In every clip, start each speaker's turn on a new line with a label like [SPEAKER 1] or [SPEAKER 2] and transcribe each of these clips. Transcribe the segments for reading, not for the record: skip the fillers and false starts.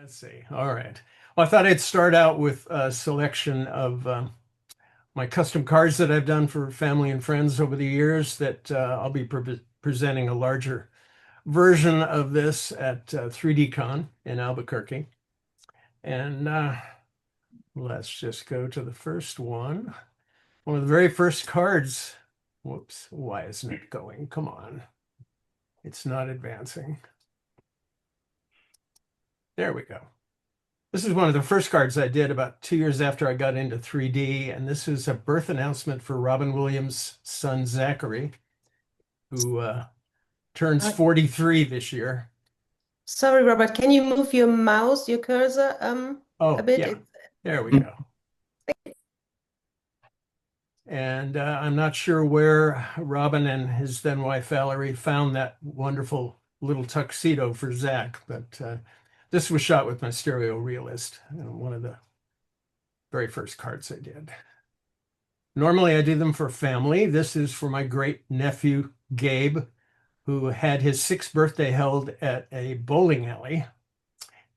[SPEAKER 1] Let's see. All right. Well, I thought I'd start out with a selection of my custom cards that I've done for family and friends over the years that I'll be presenting a larger version of this at 3D Con in Albuquerque. And let's just go to the first one. One of the very first cards. Whoops, why isn't it going? Come on. It's not advancing. There we go. This is one of the first cards I did about 2 years after I got into 3D, and this is a birth announcement for Robin Williams' son Zachary, who turns 43 this year.
[SPEAKER 2] Sorry, Robert, can you move your mouse, your cursor, a
[SPEAKER 1] Oh,
[SPEAKER 2] bit?
[SPEAKER 1] yeah, there we go. And I'm not sure where Robin and his then wife Valerie found that wonderful little tuxedo for Zach, but this was shot with my stereo realist, one of the very first cards I did. Normally I do them for family. This is for my great nephew, Gabe, who had his 6th birthday held at a bowling alley.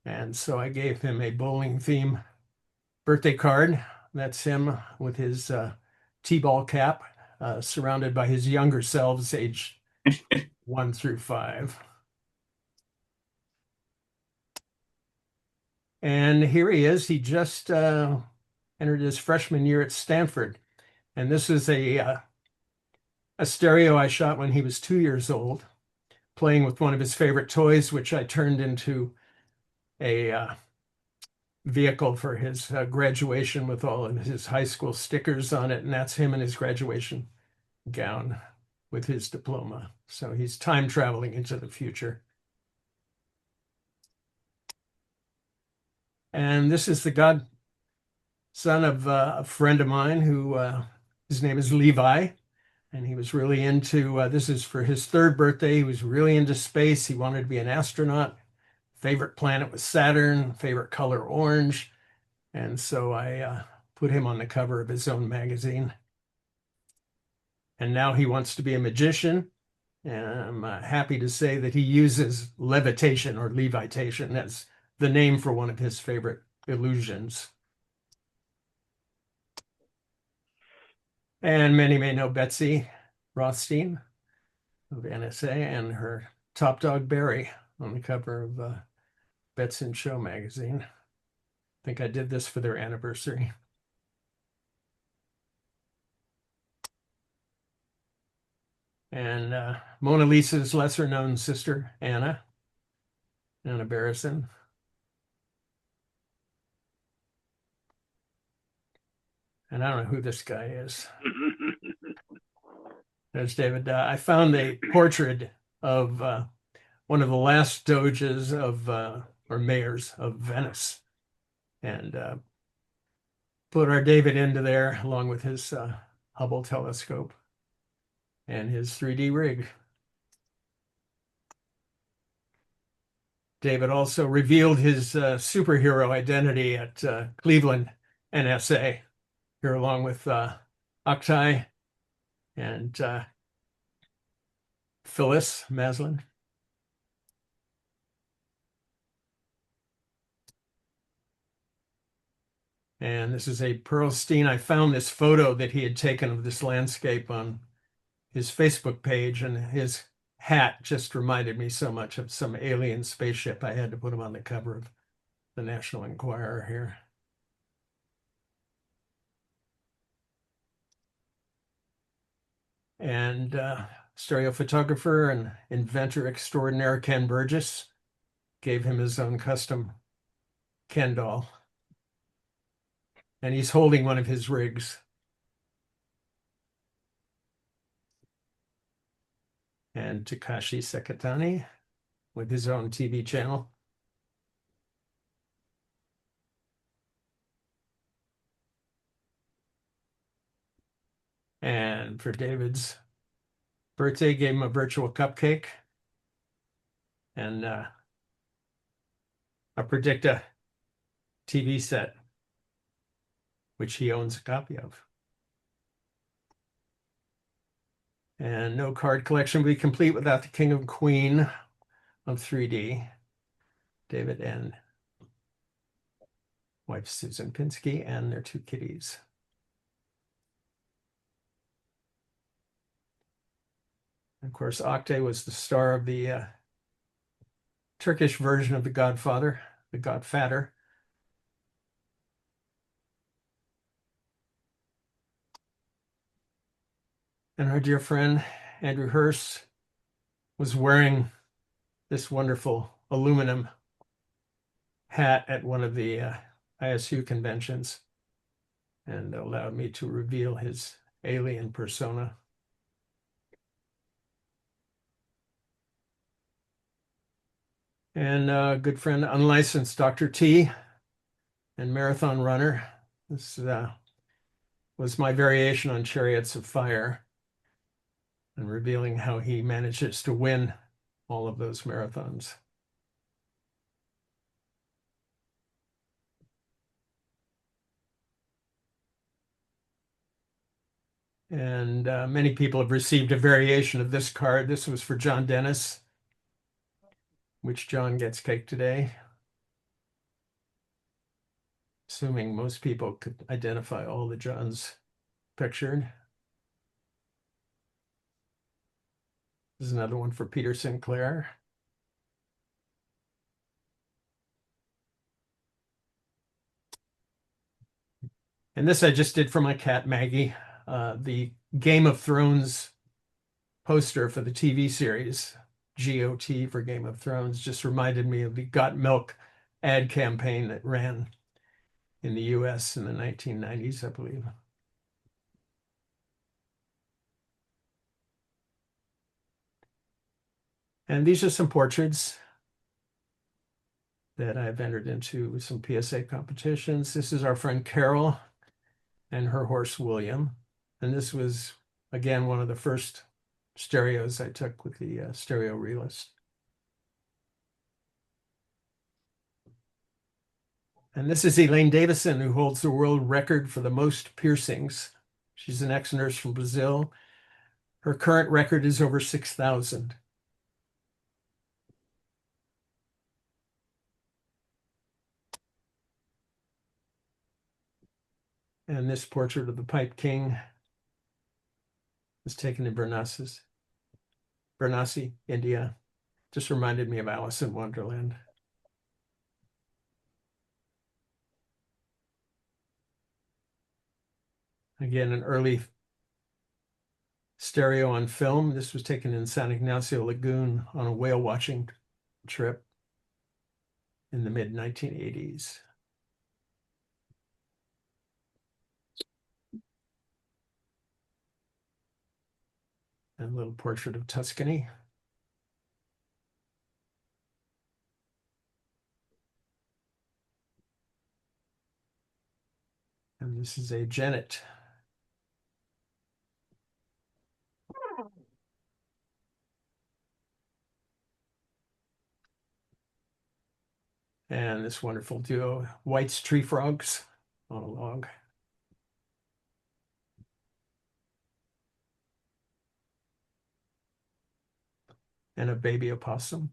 [SPEAKER 1] And so I gave him a bowling theme birthday card. That's him with his T-ball cap, surrounded by his younger selves, age 1 through 5. And here he is. He just entered his freshman year at Stanford. And this is a stereo I shot when he was 2 years old, playing with one of his favorite toys, which I turned into a vehicle for his graduation with all of his high school stickers on it. And that's him in his graduation gown with his diploma. So he's time traveling into the future. And this is the godson of a friend of mine who his name is Levi. And he was really into, this is for his 3rd birthday. He was really into space. He wanted to be an astronaut. Favorite planet was Saturn, favorite color orange. And so I put him on the cover of his own magazine. And now he wants to be a magician. And I'm happy to say that he uses levitation or levitation as the name for one of his favorite illusions. And many may know Betsy Rothstein of NSA and her top dog Barry on the cover of Bets in Show magazine. I think I did this for their anniversary. And Mona Lisa's lesser known sister, Anna Barrison. And I don't know who this guy is. There's David. I found a portrait of one of the last doges of, or mayors of Venice, and put our David into there along with his Hubble telescope and his 3D rig. David also revealed his superhero identity at Cleveland NSA, here along with Oktay and Phyllis Maslin. And this is a Pearlstein. I found this photo that he had taken of this landscape on his Facebook page, and his hat just reminded me so much of some alien spaceship. I had to put him on the cover of the National Enquirer here. And stereo photographer and inventor extraordinaire Ken Burgess gave him his own custom Ken doll. And he's holding one of his rigs. And Takashi Sekatani with his own TV channel. And for David's birthday, gave him a virtual cupcake and a Predicta TV set, which he owns a copy of. And no card collection would be complete without the King and Queen of 3D, David N. wife Susan Pinsky, and their two kitties. Of course, Oktay was the star of the Turkish version of The Godfather, The Godfather. And our dear friend Andrew Hirst was wearing this wonderful aluminum hat at one of the ISU conventions and allowed me to reveal his alien persona. And good friend, unlicensed Dr. T and marathon runner. This was my variation on Chariots of Fire and revealing how he manages to win all of those marathons. And many people have received a variation of this card. This was for John Dennis, which John gets cake today. Assuming most people could identify all the Johns pictured. This is another one for Peter Sinclair. And this I just did for my cat, Maggie. The Game of Thrones poster for the TV series, GOT for Game of Thrones, just reminded me of the Got Milk ad campaign that ran in the US in the 1990s, I believe. And these are some portraits that I've entered into some PSA competitions. This is our friend Carol and her horse, William. And this was, again, one of the first stereos I took with the stereo realist. And this is Elaine Davison, who holds the world record for the most piercings. She's an ex-nurse from Brazil. Her current record is over 6,000. And this portrait of the Pipe King was taken in Varanasi, India. Just reminded me of Alice in Wonderland. Again, an early stereo on film. This was taken in San Ignacio Lagoon on a whale watching trip in the mid-1980s. And a little portrait of Tuscany. And this is a Janet. And this wonderful duo, White's Tree Frogs on a log. And a baby opossum.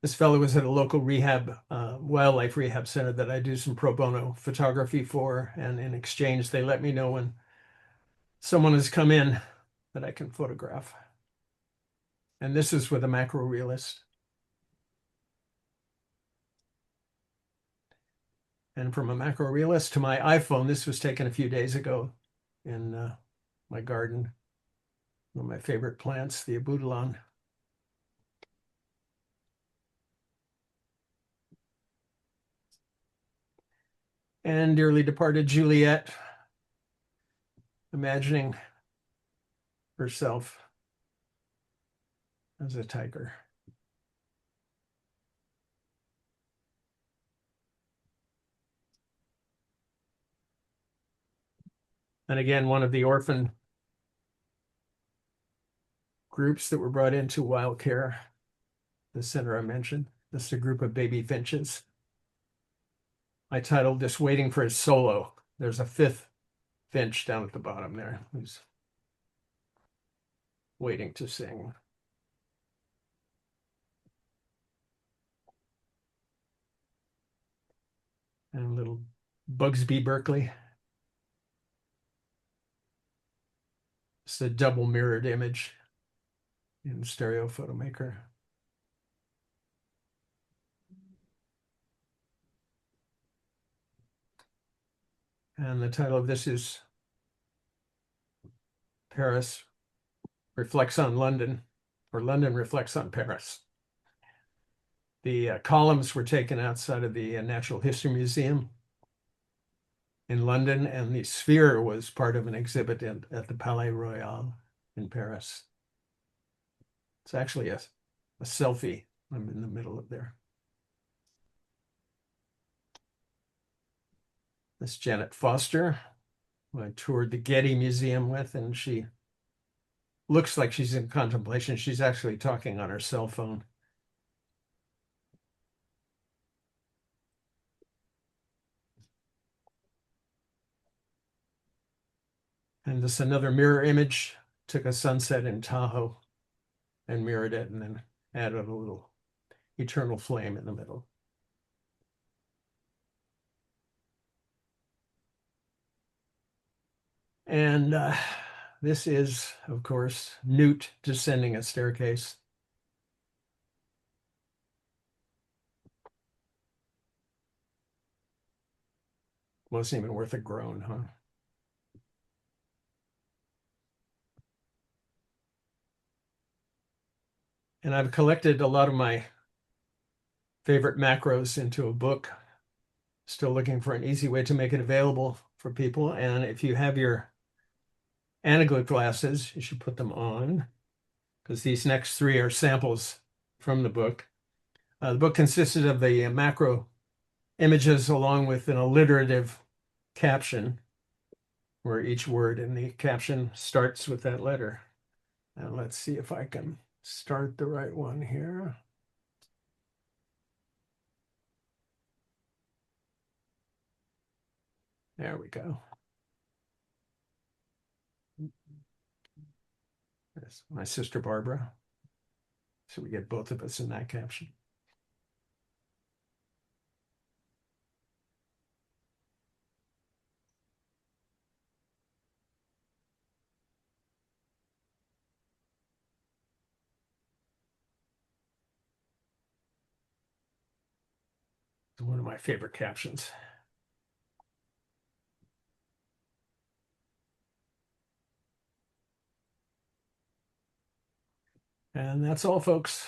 [SPEAKER 1] This fellow was at a local rehab, wildlife rehab center that I do some pro bono photography for. And in exchange, they let me know when someone has come in that I can photograph. And this is with a macro realist. And from a macro realist to my iPhone, this was taken a few days ago in my garden. One of my favorite plants, the abutilon. And dearly departed Juliet, imagining herself as a tiger. And again, one of the orphan groups that were brought into wild care, the center I mentioned. This is a group of baby finches. I titled this Waiting for His Solo. There's a fifth finch down at the bottom there who's waiting to sing. and a little Bugsby Berkeley. It's a double mirrored image in Stereo Photomaker. And the title of this is Paris Reflects on London, or London Reflects on Paris. The columns were taken outside of the Natural History Museum in London, and the sphere was part of an exhibit at the Palais Royal in Paris. It's actually a selfie. I'm in the middle of there. This Janet Foster, who I toured the Getty Museum with, and she looks like she's in contemplation. She's actually talking on her cell phone. And this another mirror image, took a sunset in Tahoe and mirrored it and then added a little eternal flame in the middle. And this is, of course, Newt descending a staircase. Wasn't even worth a groan, huh? And I've collected a lot of my favorite macros into a book. Still looking for an easy way to make it available for people. And if you have your anaglyph glasses, you should put them on, because these next three are samples from the book. The book consisted of the macro images along with an alliterative caption, where each word in the caption starts with that letter. And let's see if I can start the right one here. There we go. That's my sister Barbara. So we get both of us in that caption. It's one of my favorite captions. And that's all, folks.